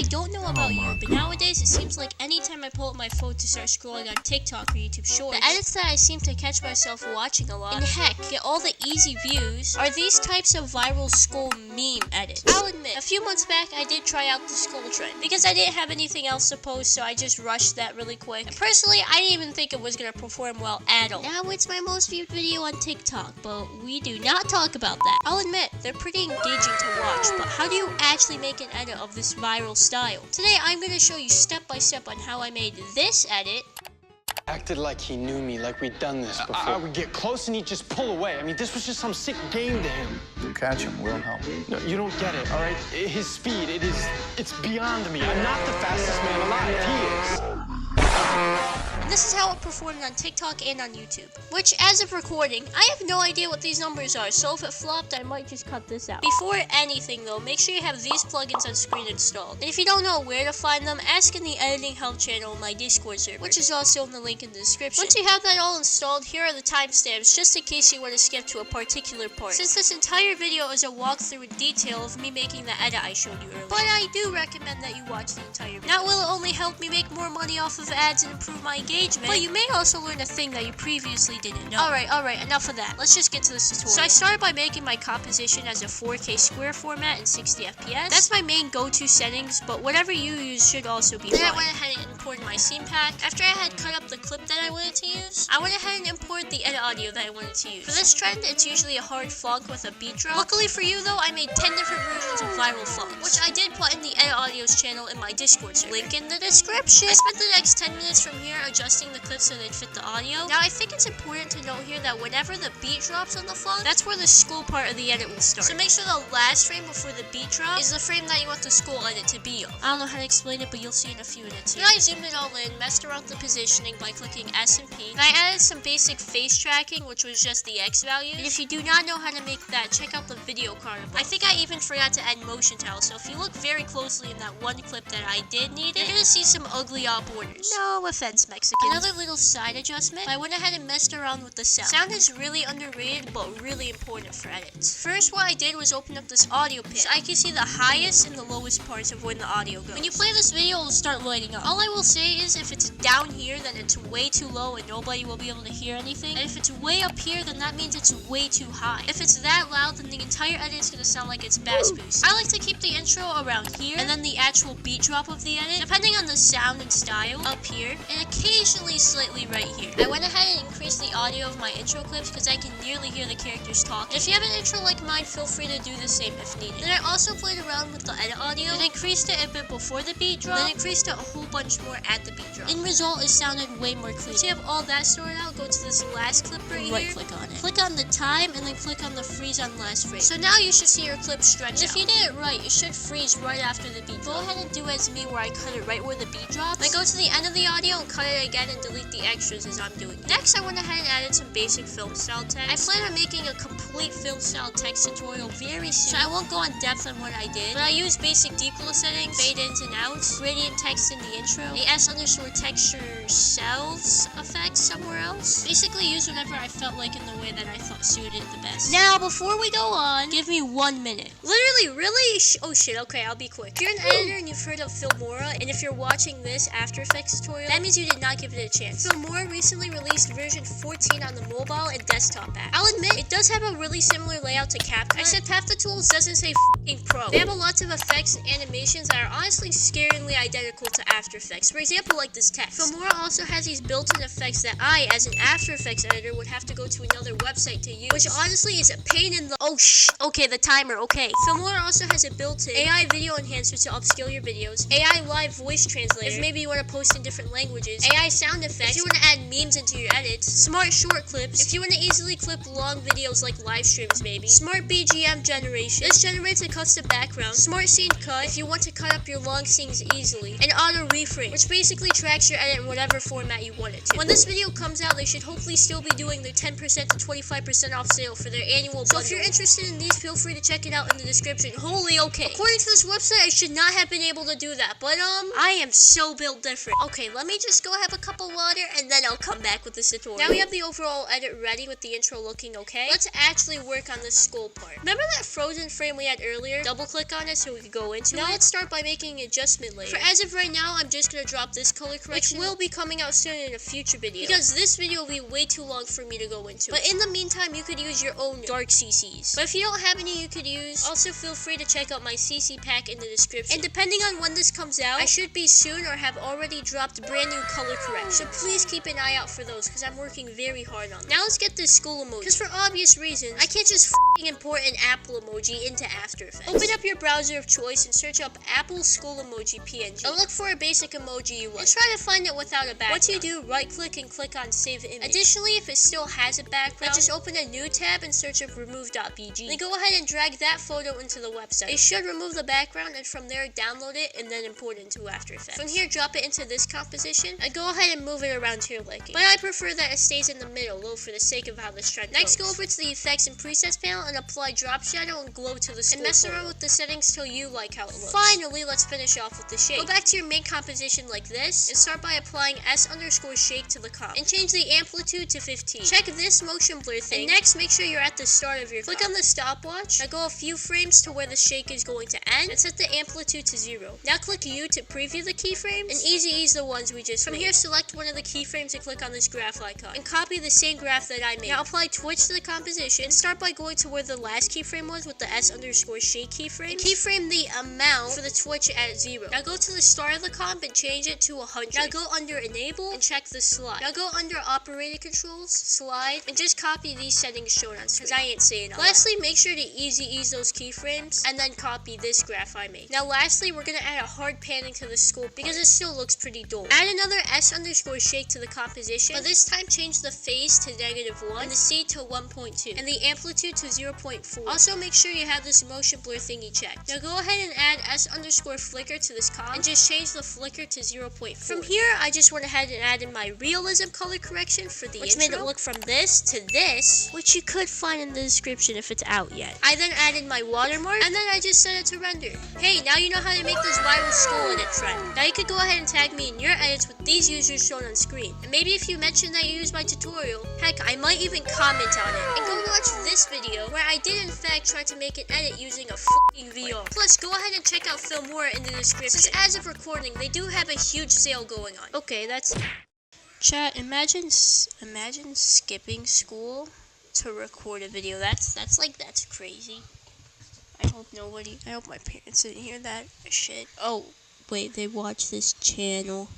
don't know about you, but nowadays it seems like anytime I pull up my phone to start scrolling on TikTok or YouTube Shorts, the edits that I seem to catch myself watching a lot, and heck, get all the easy views, are these types of viral skull meme edits. I'll admit, a few months back I did try out the skull trend, because I didn't have anything else to post, so I just rushed that really quick. And personally, I didn't even think it was gonna perform well at all. Now it's my most viewed video on TikTok, but we do not talk about that. I'll admit, they're pretty engaging to watch, but how do you actually make an edit of this viral style? Today I'm gonna show you step by step on how I made this edit. Acted like he knew me, like we'd done this before. I would get close and he'd just pull away. I mean, this was just some sick game to him. We'll catch him, we'll help. No, you don't get it, all right? His speed, it's beyond me. I'm not the fastest man alive, he is. And this is how it performed on TikTok and on YouTube. Which, as of recording, I have no idea what these numbers are, so if it flopped, I might just cut this out. Before anything though, make sure you have these plugins on screen installed. And if you don't know where to find them, ask in the editing help channel in my Discord server, which is also in the link in the description. Once you have that all installed, here are the timestamps, just in case you want to skip to a particular part. Since this entire video is a walkthrough in detail of me making the edit I showed you earlier. But I do recommend that you watch the entire video. Not will it only help me make more money off of ads and improve my engagement, but you may also learn a thing that you previously didn't know. Alright, enough of that. Let's just get to this tutorial. So I started by making my composition as a 4K square format in 60 FPS. That's my main go-to settings, but whatever you use should also be fine. Then I went ahead and imported my scene pack. After I had cut up the clip that I wanted to use, I went ahead and imported the edit audio that I wanted to use. For this trend, it's usually a hard phonk with a beat drop. Luckily for you though, I made 10 different versions of viral phonks, which I did put in the edit audios channel in my Discord server. Link in the description. I spent the next 10 minutes from here adjusting the clips so they'd fit the audio. Now I think it's important to note here that whenever the beat drops on the phone, that's where the skull part of the edit will start. So make sure the last frame before the beat drop is the frame that you want the skull edit to be on. I don't know how to explain it, but you'll see in a few minutes here. Then I zoomed it all in, messed around with the positioning by clicking S and P. And I added some basic face tracking, which was just the X value. And if you do not know how to make that, check out the video card above. I think I even forgot to add motion tile, so if you look very closely in that one clip that I did need it, you're gonna see some ugly odd borders. No offense, Mexicans. Another little side adjustment, I went ahead and messed around with the sound. Sound is really underrated, but really important for edits. First, what I did was open up this audio pit, so I can see the highest and the lowest parts of when the audio goes. When you play this video, it'll start lighting up. All I will say is, if it's down here, then it's way too low and nobody will be able to hear anything. And if it's way up here, then that means it's way too high. If it's that loud, then the entire edit is gonna sound like it's bass boost. I like to keep the intro around here, and then the actual beat drop of the edit, depending on the sound and style, up here, and occasionally slightly right here. I went ahead and increased the audio of my intro clips because I can nearly hear the characters talk. And if you have an intro like mine, feel free to do the same if needed. Then I also played around with the edit audio, and increased it a bit before the beat drop, then increased it a whole bunch more at the beat drop. In result, it sounded way more clean. So you have all that sorted out, go to this last clip right here, right click on it. Click on the time, and then click on the freeze on last frame. So now you should see your clip stretch out. If you did it right, it should freeze right after the beat drop. Go ahead and do as me where I cut it right where the beat drops. Then go to the end of the audio and cut it again and delete the extras as I'm doing it. Next, I went ahead and added some basic film style text. I plan on making a complete film style text tutorial very soon, so I won't go in depth on what I did, but I used basic deep glow settings, fade ins and outs, gradient text in the intro, the S_texture cells effect somewhere else. Basically use whatever I felt like in the way that I thought suited it the best. Now, before we go on, give me 1 minute. Literally, really? Oh shit, okay, I'll be quick. If you're an editor and you've heard of Filmora, and if you're watching this After Effects tutorial, that means you did not give it a chance. Filmora recently released version 14 on the mobile and desktop app. I'll admit, it does have a really similar layout to CapCut, except half the tools doesn't say f***ing Pro. They have a lot of effects and animations that are honestly scaringly identical to After Effects. For example, like this text. Filmora also has these built-in effects that I, as an After Effects editor, would have to go to another website to use, which honestly is a pain in the— okay, the timer, okay. Filmora also has a built-in AI video enhancer to upscale your videos, AI live voice translator, if maybe you want to post in different languages, AI sound effects, if you want to add memes into your edits, smart short clips, if you want to easily clip long videos like live streams maybe, smart BGM generation, this generates a custom background, smart scene cut, if you want to cut up your long scenes easily, and auto reframe, which basically tracks your edit in whatever format you want it to. When this video comes out, they should hopefully still be doing their 10% to 25% off sale for their annual bundle. So if you're interested in these, feel free to check it out in the description. Holy okay. According to this website, I should not have been able to do that, but I am so built different. Okay, let me just go have a a cup of water, and then I'll come back with this tutorial. Now we have the overall edit ready with the intro looking okay. Let's actually work on the skull part. Remember that frozen frame we had earlier? Double click on it so we could go into it. Now let's start by making an adjustment layer. For as of right now, I'm just gonna drop this color correction, which will be coming out soon in a future video, because this video will be way too long for me to go into. But in the meantime, you could use your own dark CCs. But if you don't have any you could use, also feel free to check out my CC pack in the description. And depending on when this comes out, I should be soon or have already dropped brand new color corrections. So please keep an eye out for those, because I'm working very hard on them. Now let's get this skull emoji, because for obvious reasons, I can't just import an apple emoji into After Effects. Open up your browser of choice and search up Apple Skull Emoji PNG. And look for a basic emoji you like. And try to find it without a background. Once you do, right click and click on Save Image. Additionally, if it still has a background, just open a new tab and search up remove.bg. Then go ahead and drag that photo into the website. It should remove the background, and from there download it and then import it into After Effects. From here, drop it into this composition and go ahead and move it around to your liking. But I prefer that it stays in the middle though, for the sake of how this trend goes. Next, go over to the effects and presets panel and apply drop shadow and glow to the skull. And mess around with the settings till you like how it looks. Finally, let's finish off with the shake. Go back to your main composition like this and start by applying S_shake to the comp and change the amplitude to 15. Check this motion blur thing. And next, make sure you're at the start of your comp. Click on the stopwatch. Now go a few frames to where the shake is going to end and set the amplitude to 0. Now click U to preview the keyframes and easy ease the ones we just made. From here, select one of the keyframes and click on this graph icon and copy the same graph that I made. Now apply Twitch to the composition and start by going to where the last keyframe was with the S_shake keyframe. And keyframe the amount for the Twitch at 0. Now go to the start of the comp and change it to 100. Now go under enable and check the slide. Now go under operator controls, slide, and just copy these settings shown on screen, because I ain't saying all. Lastly, make sure to easy ease those keyframes and then copy this graph I made. Now lastly, we're gonna add a hard panning to the skull because it still looks pretty dull. Add another S_shake to the composition, but this time change the phase to -1 and the C to 1.2 and the amplitude to 0.4. Also make sure you have this motion blur thingy checked. Now go ahead and add S_flicker to this comp and just change the flicker to 0.4. From here, I just went ahead and added my realism color correction for the intro, which made it look from this to this, which you could find in the description if it's out yet. I then added my watermark and then I just set it to render. Hey, now you know how to make this viral skull edit trend. Now you could go ahead and tag me in your edits with these users shown on screen. And maybe if you mention that you used my tutorial, heck, I might even comment on it. And go watch this video where I did in fact try to make an edit using a f***ing VR. Plus, go ahead and check out Filmora in the description, since as of recording, they do have a huge sale going on. Okay, that's... Chat, imagine skipping school to record a video. That's crazy. I hope my parents didn't hear that shit. Oh, wait, they watch this channel.